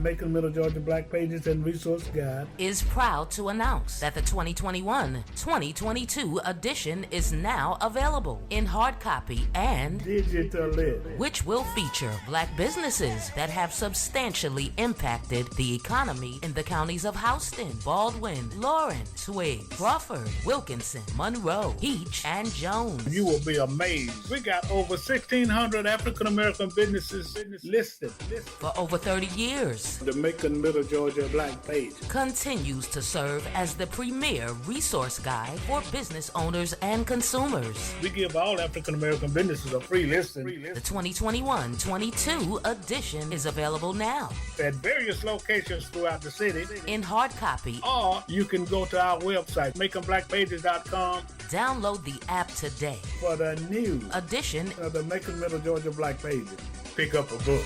Macon Middle Georgia Black Pages and Resource Guide is proud to announce that the 2021-2022 edition is now available in hard copy and digitally, which will feature Black businesses that have substantially impacted the economy in the counties of Houston, Baldwin, Lawrence, Twiggs, Crawford, Wilkinson, Monroe, Peach, and Jones. You will be amazed. We got over 1,600 African American businesses listed. For over 30 years, The Macon Middle Georgia Black Page continues to serve as the premier resource guide for business owners and consumers. We give all African American businesses a free listing. The 2021-22 edition is available now At various locations throughout the city. in hard copy. Or you can go to our website, MaconBlackPages.com, Download the app today. for the new Edition of the Macon Middle Georgia Black Pages. Pick up a book.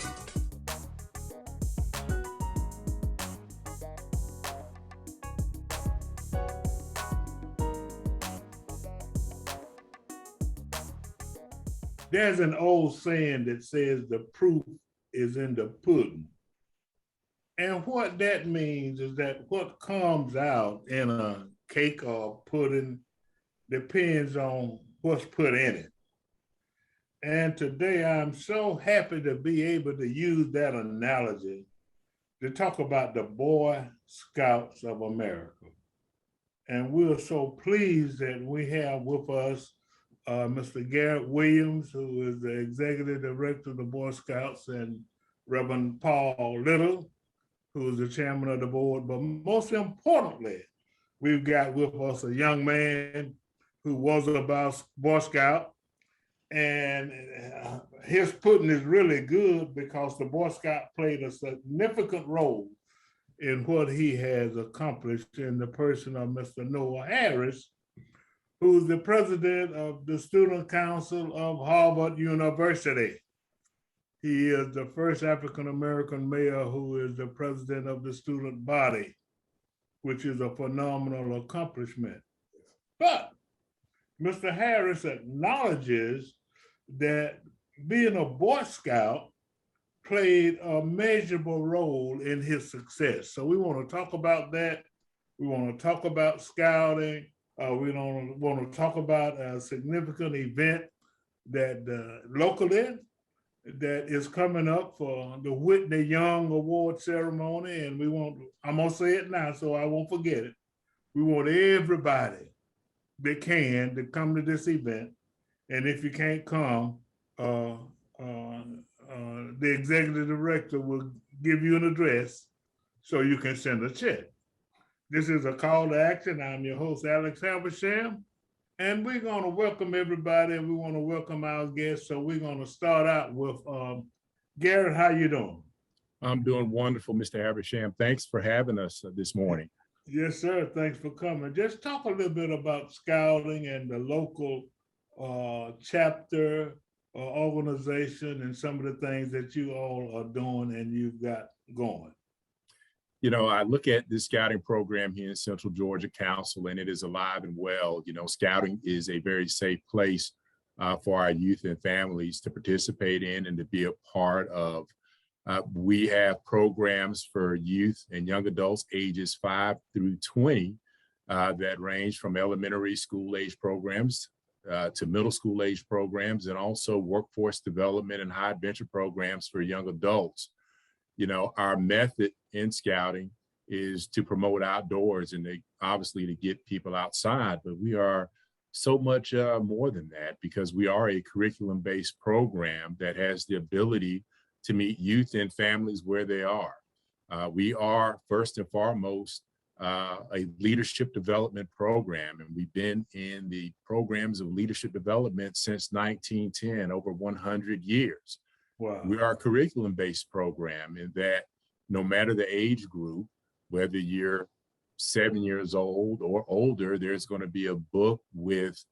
There's an old saying that says the proof is in the pudding. And what that means is that what comes out in a cake or pudding depends on what's put in it. And today I'm so happy to be able to use that analogy to talk about the Boy Scouts of America. And we're so pleased that we have with us Mr. Garrett Williams, who is the Executive Director of the Boy Scouts, and Reverend Paul Little, who is the Chairman of the Board. But most importantly, we've got with us a young man who was a Boy Scout, and his pudding is really good because the Boy Scout played a significant role in what he has accomplished in the person of Mr. Noah Harris, who's the president of the Student Council of Harvard University. He is the first African-American mayor who is the president of the student body, which is a phenomenal accomplishment. But Mr. Harris acknowledges that being a Boy Scout played a measurable role in his success. So we want to talk about that. We want to talk about scouting. We don't want to talk about a significant event that locally that is coming up for the Whitney Young Award ceremony. And I'm gonna say it now so I won't forget it. We want everybody that can to come to this event. And if you can't come, the executive director will give you an address so you can send a check. This is a call to action. I'm your host, Alex Habersham, and we're going to welcome everybody, and we want to welcome our guests. So we're going to start out with Garrett. How you doing? I'm doing wonderful, Mr. Habersham. Thanks for having us this morning. Yes, sir. Thanks for coming. Just talk a little bit about scouting and the local chapter organization and some of the things that you all are doing and you've got going. You know, I look at this scouting program here in Central Georgia Council, and it is alive and well. You know, scouting is a very safe place for our youth and families to participate in and to be a part of. We have programs for youth and young adults ages 5 through 20 that range from elementary school age programs to middle school age programs, and also workforce development and high adventure programs for young adults. You know, our method in scouting is to promote outdoors and obviously to get people outside, but we are so much more than that, because we are a curriculum-based program that has the ability to meet youth and families where they are. We are first and foremost a leadership development program, and we've been in the programs of leadership development since 1910, over 100 years. Wow. We are a curriculum-based program in that no matter the age group, whether you're 7 years old or older, there's going to be a book with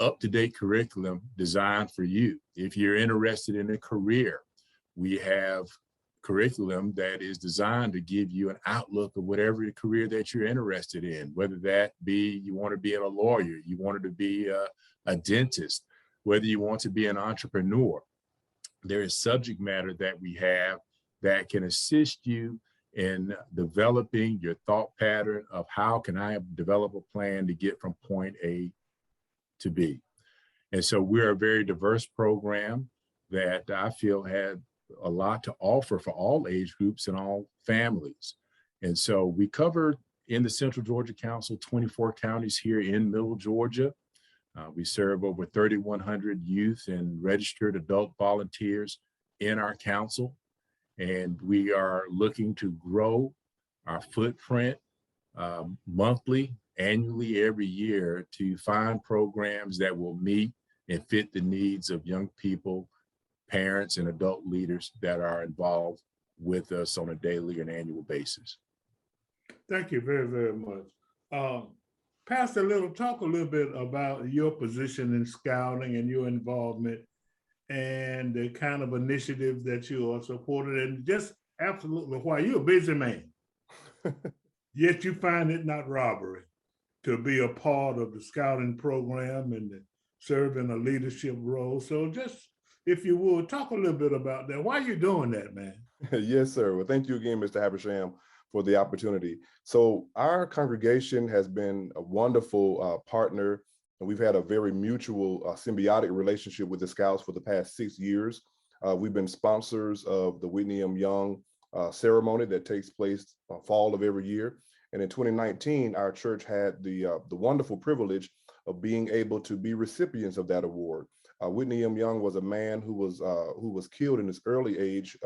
up-to-date curriculum designed for you. If you're interested in a career, we have curriculum that is designed to give you an outlook of whatever career that you're interested in, whether that be you want to be a lawyer, you wanted to be a dentist, whether you want to be an entrepreneur. There is subject matter that we have that can assist you in developing your thought pattern of how can I develop a plan to get from point A to B. And so we're a very diverse program that I feel had a lot to offer for all age groups and all families. And so we cover in the Central Georgia Council 24 counties here in Middle Georgia. We serve over 3,100 youth and registered adult volunteers in our council. And we are looking to grow our footprint monthly, annually, every year to find programs that will meet and fit the needs of young people, parents, and adult leaders that are involved with us on a daily and annual basis. Thank you very, very much. Pastor Little, talk a little bit about your position in scouting and your involvement and the kind of initiatives that you are supported, and just absolutely why you're a busy man. Yet you find it not robbery to be a part of the scouting program and serve in a leadership role. So just, if you would, talk a little bit about that. Why are you doing that, man? Yes, sir. Well, thank you again, Mr. Habersham, for the opportunity. So our congregation has been a wonderful partner, and we've had a very mutual symbiotic relationship with the Scouts for the past 6 years. We've been sponsors of the Whitney M. Young ceremony that takes place fall of every year. And in 2019, our church had the wonderful privilege of being able to be recipients of that award. Whitney M. Young was a man who was killed in his early age,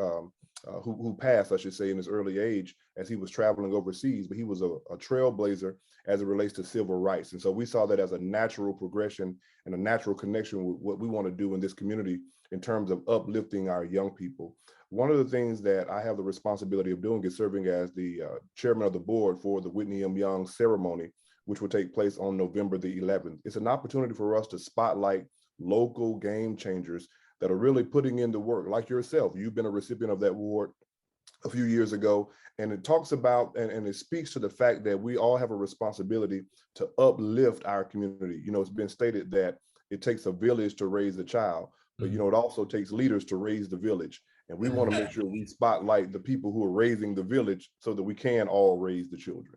who passed, I should say, in his early age as he was traveling overseas, but he was a trailblazer as it relates to civil rights. And so we saw that as a natural progression and a natural connection with what we want to do in this community in terms of uplifting our young people. One of the things that I have the responsibility of doing is serving as the chairman of the board for the Whitney M. Young ceremony, which will take place on November the 11th. It's an opportunity for us to spotlight local game changers that are really putting in the work, like yourself. You've been a recipient of that award a few years ago, and it talks about and it speaks to the fact that we all have a responsibility to uplift our community. You know, it's been stated that it takes a village to raise a child, but you know, it also takes leaders to raise the village. And we want to make sure we spotlight the people who are raising the village so that we can all raise the children.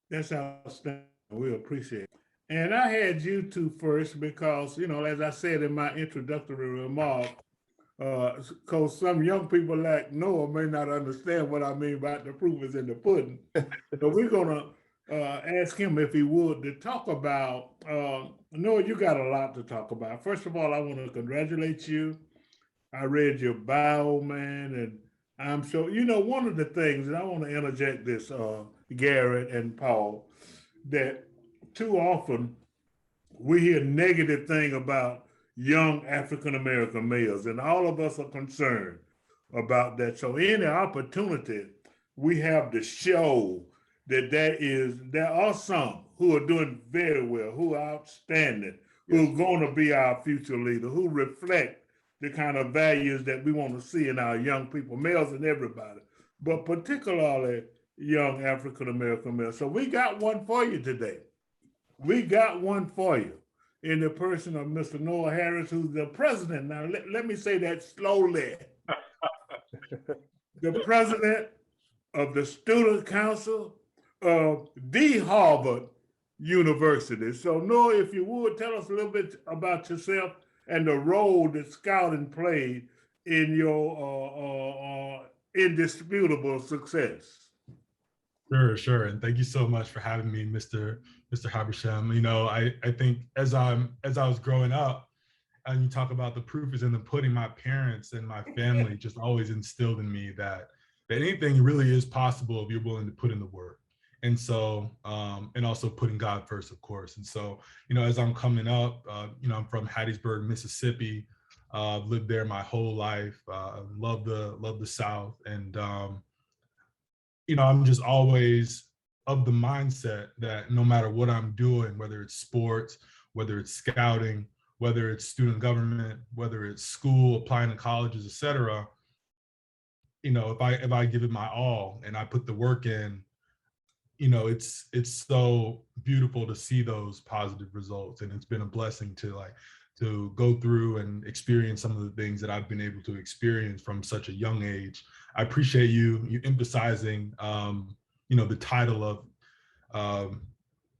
That's outstanding. We appreciate it. And I had you two first because, you know, as I said in my introductory remark, because some young people like Noah may not understand what I mean by the proof is in the pudding. So we're going to ask him if he would to talk about, Noah, you got a lot to talk about. First of all, I want to congratulate you. I read your bio, man, and I'm so, you know, one of the things, and I want to interject this, Garrett and Paul, that too often we hear negative thing about young African-American males, and all of us are concerned about that. So any opportunity we have to show that there are some who are doing very well, who are outstanding, who are going to be our future leader, who reflect the kind of values that we want to see in our young people, males and everybody, but particularly young African-American males. So we got one for you today. We got one for you in the person of Mr. Noah Harris, who's the president. Now, let me say that slowly. The president of the Student Council of the Harvard University. So Noah, if you would, tell us a little bit about yourself and the role that scouting played in your indisputable success. Sure. And thank you so much for having me, Mr. Habersham. You know, I think as I was growing up, and you talk about the proof is in the pudding, my parents and my family just always instilled in me that anything really is possible if you're willing to put in the work. And so, and also putting God first, of course. And so, you know, as I'm coming up, you know, I'm from Hattiesburg, Mississippi. Lived there my whole life. Love the South, and you know, I'm just always of the mindset that no matter what I'm doing, whether it's sports, whether it's scouting, whether it's student government, whether it's school, applying to colleges, et cetera, you know, if I give it my all and I put the work in, you know, it's so beautiful to see those positive results. And it's been a blessing to like to go through and experience some of the things that I've been able to experience from such a young age. I appreciate you emphasizing, the title of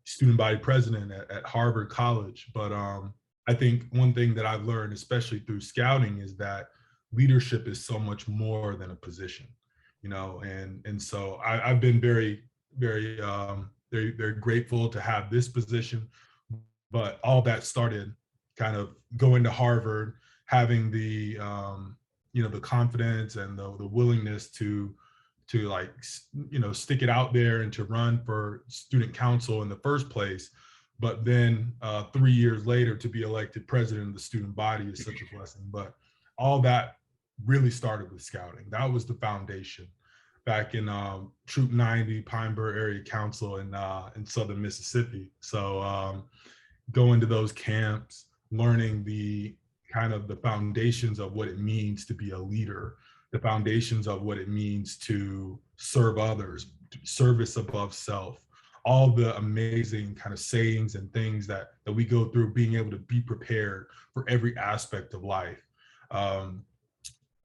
student body president at Harvard College. But I think one thing that I've learned, especially through scouting, is that leadership is so much more than a position, and so I've been very, very, very, very grateful to have this position. But all that started kind of going to Harvard, having the the confidence and the willingness to stick it out there and to run for student council in the first place. But then 3 years later, to be elected president of the student body is such a blessing. But all that really started with scouting. That was the foundation back in Troop 90, Pineborough Area Council in Southern Mississippi. So going to those camps, learning the kind of the foundations of what it means to be a leader, the foundations of what it means to serve others, service above self, all the amazing kind of sayings and things that we go through, being able to be prepared for every aspect of life.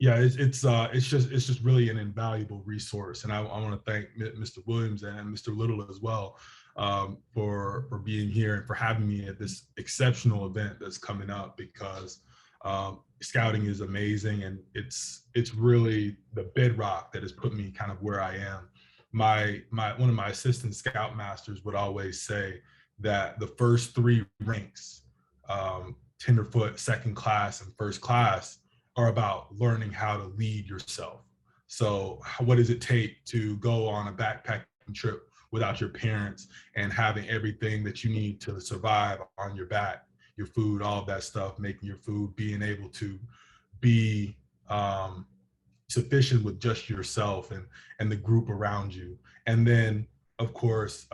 It's just really an invaluable resource. And I want to thank Mr. Williams and Mr. Little as well for being here and for having me at this exceptional event that's coming up, because scouting is amazing, and it's really the bedrock that has put me kind of where I am. One of my assistant scoutmasters would always say that the first 3 ranks, tenderfoot, second class, and first class, are about learning how to lead yourself. So what does it take to go on a backpacking trip without your parents and having everything that you need to survive on your back, your food, all of that stuff, making your food, being able to be sufficient with just yourself and the group around you. And then, of course,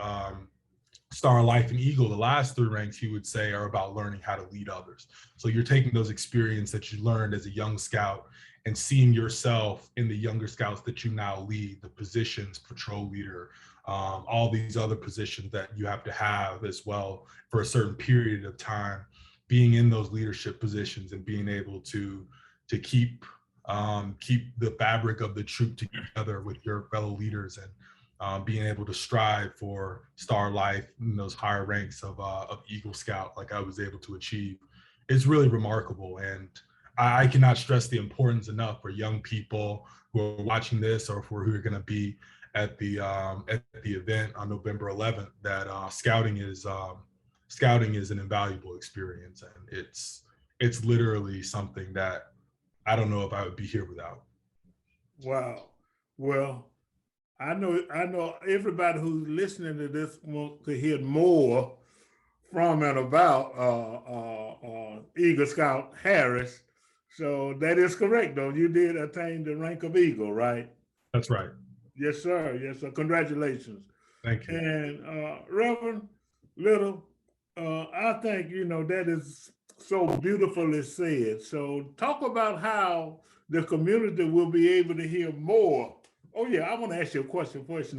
Star, Life, and Eagle, the last 3 ranks, he would say, are about learning how to lead others. So you're taking those experiences that you learned as a young scout and seeing yourself in the younger scouts that you now lead, the positions, patrol leader, all these other positions that you have to have as well for a certain period of time, being in those leadership positions and being able to keep the fabric of the troop together with your fellow leaders, and being able to strive for Star, Life, and those higher ranks of Eagle Scout like I was able to achieve. It's really remarkable, and I cannot stress the importance enough for young people who are watching this or who are going to be at the event on November 11th, that scouting is an invaluable experience, and it's literally something that I don't know if I would be here without. Wow. Well, I know everybody who's listening to this wants to hear more from and about Eagle Scout Harris. So that is correct, though. You did attain the rank of Eagle, right? That's right. Yes, sir. Yes, sir. Congratulations. Thank you. And Reverend Little, I think, that is so beautifully said. So talk about how the community will be able to hear more. Oh yeah, I want to ask you a question first.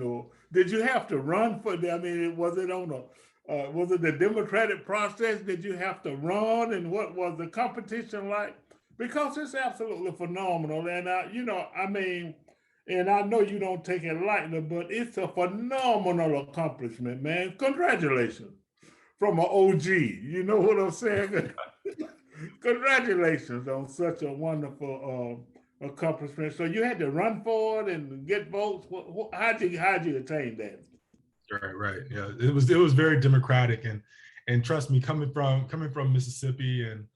Did you have to run for the, was it the democratic process? Did you have to run, and what was the competition like? Because it's absolutely phenomenal. And and I know you don't take it lightly, but it's a phenomenal accomplishment, man. Congratulations from an OG. You know what I'm saying? Congratulations on such a wonderful accomplishment. So you had to run for it and get votes. How'd you attain that? Right. Yeah, it was very democratic, and trust me, coming from Mississippi and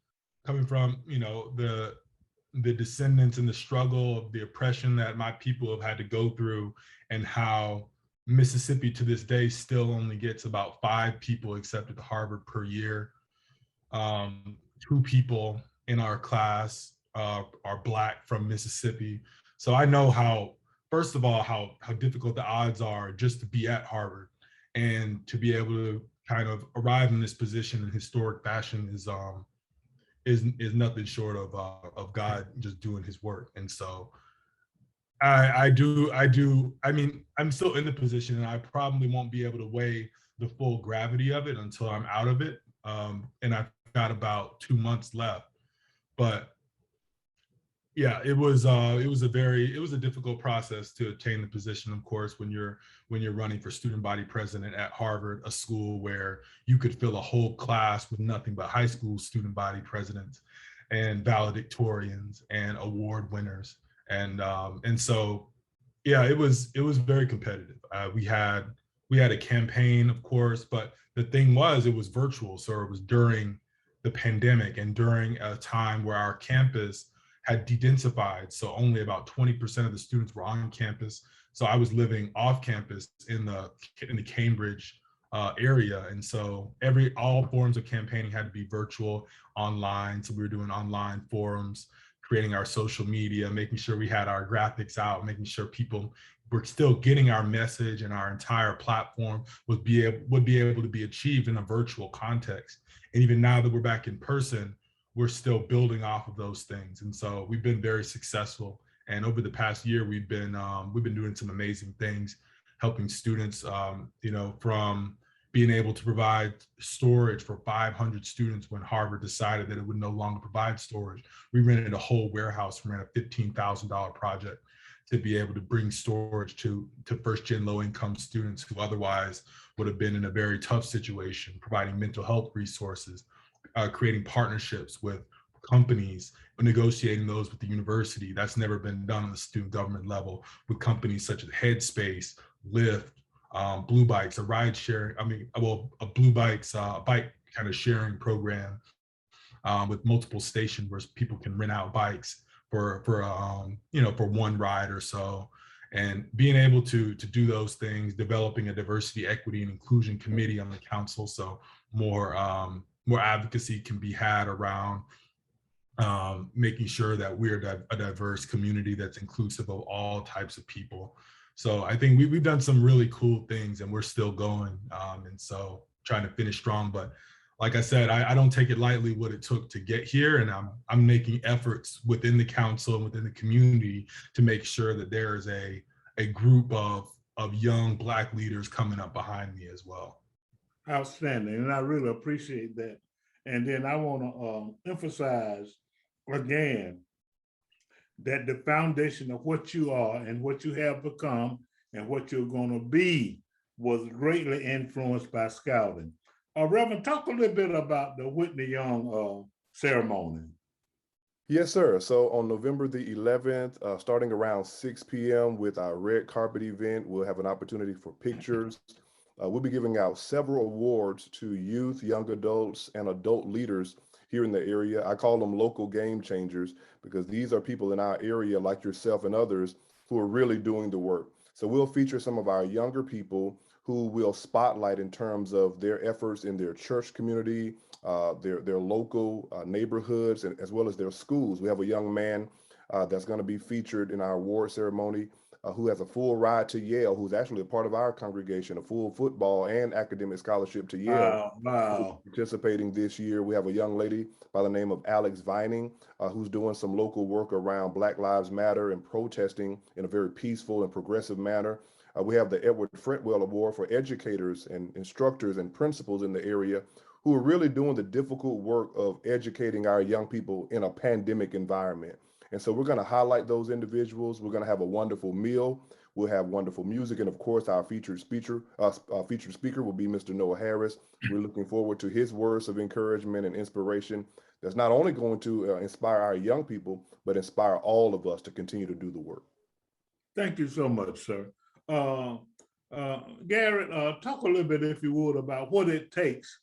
coming from the descendants and the struggle of the oppression that my people have had to go through, and how Mississippi to this day still only gets about 5 people accepted to Harvard per year. 2 people in our class are Black from Mississippi. So I know how, first of all, how difficult the odds are just to be at Harvard, and to be able to kind of arrive in this position in historic fashion is nothing short of God just doing his work. And so I'm still in the position, and I probably won't be able to weigh the full gravity of it until I'm out of it. And I got about 2 months left. But yeah, it was a difficult process to attain the position, of course, when you're running for student body president at Harvard, a school where you could fill a whole class with nothing but high school student body presidents and valedictorians and award winners. And so yeah, it was very competitive. We had a campaign, of course, but the thing was, it was virtual. So it was during the pandemic and during a time where our campus had de-densified. So only about 20% of the students were on campus. So I was living off campus in the Cambridge area. And so all forms of campaigning had to be virtual, online. So we were doing online forums, creating our social media, making sure we had our graphics out, making sure people were still getting our message, and our entire platform would be able to be achieved in a virtual context. And even now that we're back in person, we're still building off of those things. And so we've been very successful. And over the past year, we've been doing some amazing things, helping students, from being able to provide storage for 500 students when Harvard decided that it would no longer provide storage. We rented a whole warehouse, ran a $15,000 project to be able to bring storage to first-gen low-income students who otherwise would have been in a very tough situation, providing mental health resources, creating partnerships with companies, negotiating those with the university. That's never been done on the student government level, with companies such as Headspace, Lyft, Blue Bikes, a ride sharing, a Blue Bikes, bike kind of sharing program with multiple stations where people can rent out bikes for one ride or so. And being able to do those things, developing a diversity, equity, and inclusion committee on the council, so more advocacy can be had around making sure that we're a diverse community that's inclusive of all types of people. So I think we've done some really cool things, and we're still going. And so trying to finish strong. But like I said, I don't take it lightly what it took to get here. And I'm making efforts within the council and within the community to make sure that there is a group of young Black leaders coming up behind me as well. Outstanding. And I really appreciate that. And then I want to emphasize again that the foundation of what you are and what you have become and what you're going to be was greatly influenced by scouting. Reverend, talk a little bit about the Whitney Young ceremony. Yes, sir. So on November the 11th, starting around 6 p.m. with our red carpet event, we'll have an opportunity for pictures. We'll be giving out several awards to youth, young adults, and adult leaders here in the area. I call them local game changers because these are people in our area like yourself and others who are really doing the work. So we'll feature some of our younger people who will spotlight in terms of their efforts in their church community, their local neighborhoods, and as well as their schools. We have a young man that's going to be featured in our award ceremony who has a full ride to Yale, who's actually a part of our congregation, a full football and academic scholarship to Yale. Wow. Participating this year. We have a young lady by the name of Alex Vining, who's doing some local work around Black Lives Matter and protesting in a very peaceful and progressive manner. We have the Edward Fretwell Award for educators and instructors and principals in the area who are really doing the difficult work of educating our young people in a pandemic environment. And so we're going to highlight those individuals. We're going to have a wonderful meal. We'll have wonderful music. And of course, our featured speaker will be Mr. Noah Harris. We're looking forward to his words of encouragement and inspiration that's not only going to inspire our young people, but inspire all of us to continue to do the work. Thank you so much, sir. Garrett, talk a little bit, if you would, about what it takes.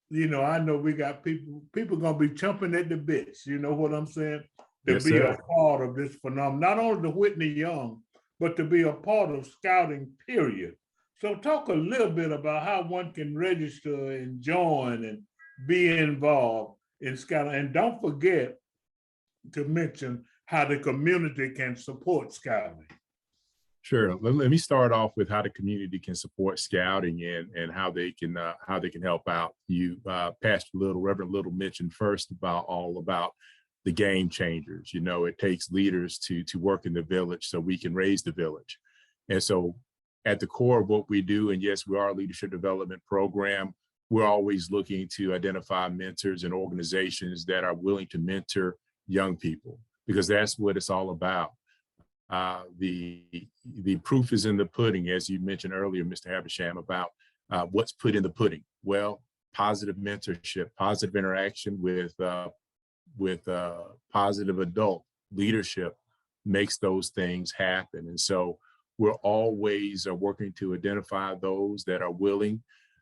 You know, I know we got people going to be chomping at the bits, you know what I'm saying? To be a part of this phenomenon, not only the Whitney Young, but to be a part of scouting, period. So talk a little bit about how one can register and join and be involved in scouting. And don't forget to mention how the community can support scouting. Sure. Let me start off with how the community can support scouting and how they can help out. You, Pastor Little, Reverend Little mentioned first about the game changers. You know, it takes leaders to work in the village so we can raise the village. And so at the core of what we do, and yes, we are a leadership development program, we're always looking to identify mentors and organizations that are willing to mentor young people, because that's what it's all about. The proof is in the pudding, as you mentioned earlier, Mr. Habersham, about what's put in the pudding. Well, positive mentorship, positive interaction with positive adult leadership makes those things happen. And so we're always working to identify those that are willing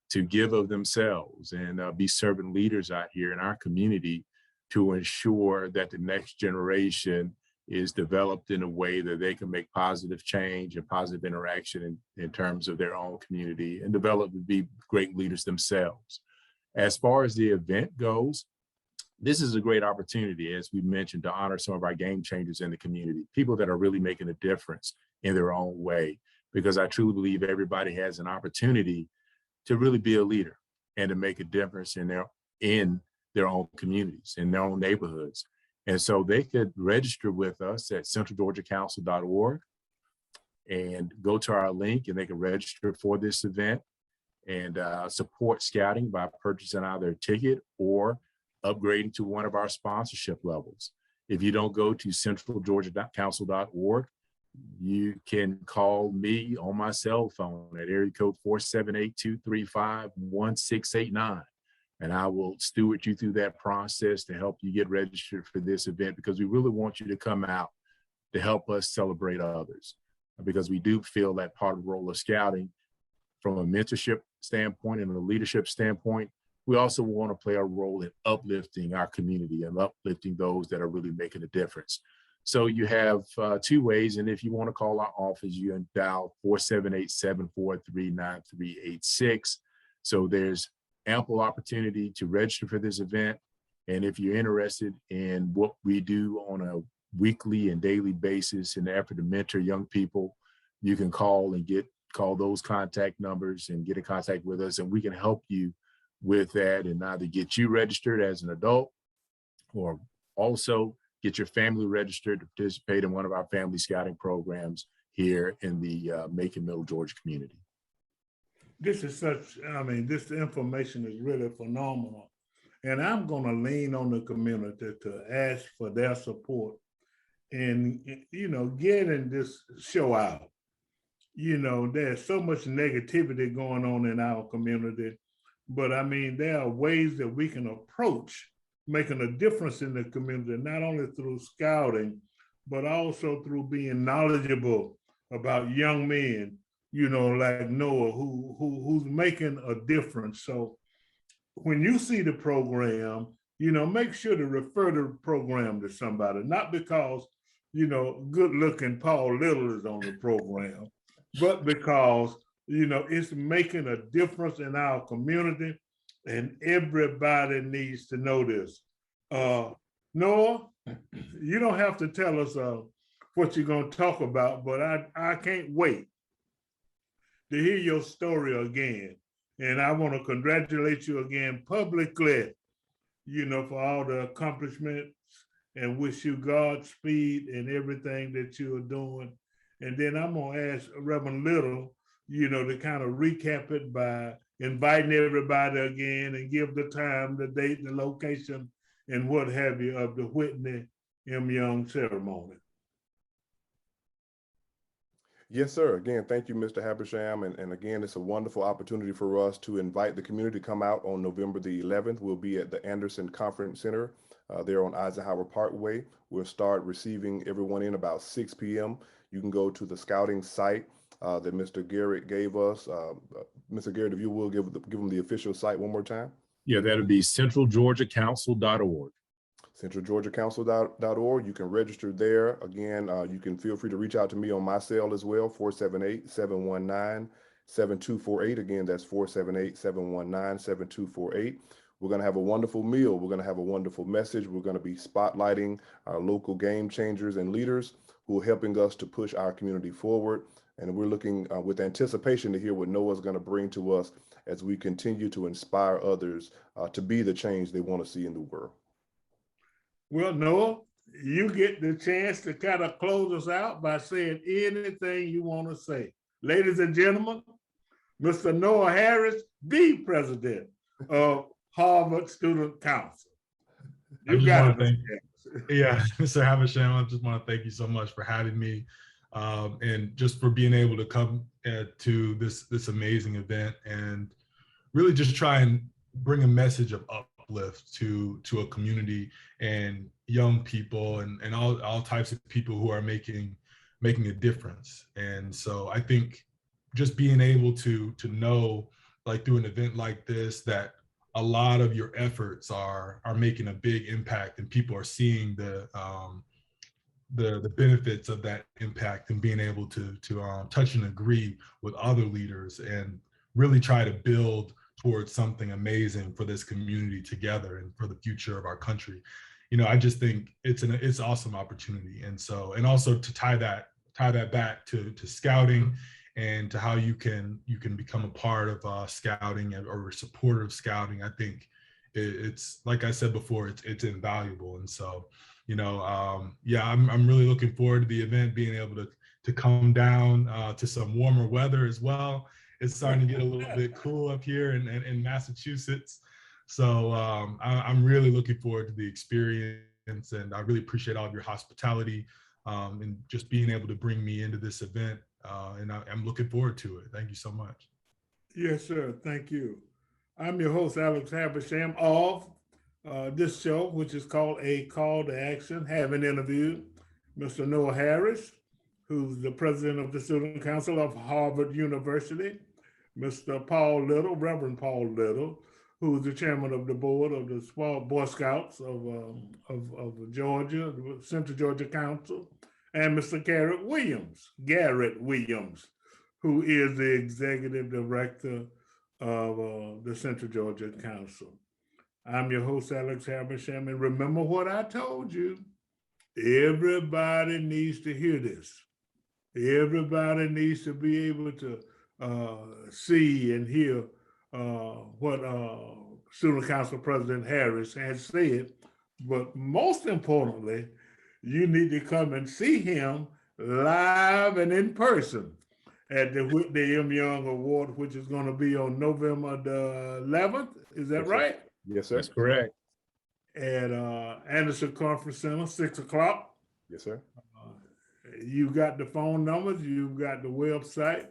to give of themselves and be servant leaders out here in our community to ensure that the next generation is developed in a way that they can make positive change and positive interaction in terms of their own community and develop to be great leaders themselves. As far as the event goes, this is a great opportunity, as we mentioned, to honor some of our game changers in the community, people that are really making a difference in their own way, because I truly believe everybody has an opportunity to really be a leader and to make a difference in their own communities, in their own neighborhoods. And so they could register with us at centralgeorgiacouncil.org and go to our link, and they can register for this event and support scouting by purchasing either a ticket or upgrading to one of our sponsorship levels. If you don't go to centralgeorgiacouncil.org, you can call me on my cell phone at area code 478-235-1689. And I will steward you through that process to help you get registered for this event, because we really want you to come out to help us celebrate others. Because we do feel that part of the role of scouting from a mentorship standpoint and a leadership standpoint, we also want to play a role in uplifting our community and uplifting those that are really making a difference. So you have two ways. And if you want to call our office, you can dial 478-743-9386. So there's ample opportunity to register for this event. And if you're interested in what we do on a weekly and daily basis in the effort to mentor young people, you can call those contact numbers and get in contact with us, and we can help you with that and either get you registered as an adult or also get your family registered to participate in one of our family scouting programs here in the Macon Middle Georgia community. This is this information is really phenomenal. And I'm going to lean on the community to ask for their support and, getting this show out. There's so much negativity going on in our community, but there are ways that we can approach making a difference in the community, not only through scouting, but also through being knowledgeable about young men, like Noah, who's making a difference. So when you see the program, make sure to refer the program to somebody, not because, good-looking Paul Little is on the program, but because, it's making a difference in our community, and everybody needs to know this. Noah, you don't have to tell us what you're going to talk about, but I can't wait to hear your story again. And I want to congratulate you again publicly, for all the accomplishments, and wish you Godspeed in everything that you are doing. And then I'm going to ask Reverend Little, to kind of recap it by inviting everybody again and give the time, the date, the location, and what have you of the Whitney M. Young ceremony. Yes, sir. Again, thank you, Mr. Habersham. And again, it's a wonderful opportunity for us to invite the community to come out on November the 11th. We'll be at the Anderson Conference Center there on Eisenhower Parkway. We'll start receiving everyone in about 6 p.m. You can go to the scouting site that Mr. Garrett gave us. Mr. Garrett, if you will give them the official site one more time. Yeah, that'll be centralgeorgiacouncil.org. centralgeorgiacouncil.org. You can register there. Again, you can feel free to reach out to me on my cell as well, 478-719-7248. Again, that's 478-719-7248. We're going to have a wonderful meal. We're going to have a wonderful message. We're going to be spotlighting our local game changers and leaders who are helping us to push our community forward. And we're looking with anticipation to hear what Noah's going to bring to us as we continue to inspire others to be the change they want to see in the world. Well, Noah, you get the chance to kind of close us out by saying anything you want to say. Ladies and gentlemen, Mr. Noah Harris, the president of Harvard Student Council. I You just got want to it. thank, yeah, Mr. Havisham, I just want to thank you so much for having me, and just for being able to come to this amazing event and really just try and bring a message of uplift to a community and young people and all types of people who are making a difference. And so I think just being able to know, like through an event like this, that a lot of your efforts are making a big impact, and people are seeing the benefits of that impact, and being able to touch and agree with other leaders and really try to build towards something amazing for this community together and for the future of our country. You know, I just think it's an awesome opportunity. And so, and also to tie that back to scouting and to how you can become a part of scouting or a supporter of scouting. I think it's, like I said before, it's invaluable. And so, you know, yeah, I'm really looking forward to the event, being able to come down to some warmer weather as well. It's starting to get a little bit cool up here in Massachusetts. So I'm really looking forward to the experience, and I really appreciate all of your hospitality and just being able to bring me into this event. And I'm looking forward to it. Thank you so much. Yes, sir. Thank you. I'm your host, Alex Havisham, of this show, which is called A Call to Action, having interviewed Mr. Noah Harris, who's the president of the Student Council of Harvard University, Mr. Paul Little, Reverend Paul Little, who's the chairman of the board of the Small Boy Scouts of Georgia, the Central Georgia Council, and Mr. Garrett Williams, who is the executive director of the Central Georgia Council. I'm your host, Alex Havisham, and remember what I told you. Everybody needs to hear this. Everybody needs to be able to see and hear what Student Council President Harris has said. But most importantly, you need to come and see him live and in person at the Whitney M. Young Award, which is going to be on November the 11th. Is that right? Yes, sir. That's correct. At Anderson Conference Center, 6 o'clock. Yes, sir. You got the phone numbers, you've got the website.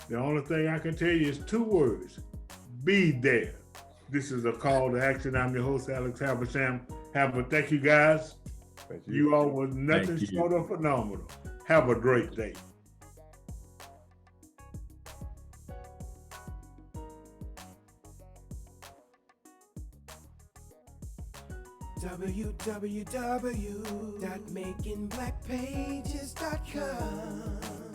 The only thing I can tell you is 2 words: be there. This is A Call to Action. I'm your host, Alex Havisham. Thank you, guys. Thank you. You all was nothing short of phenomenal. Have a great day. www.makingblackpages.com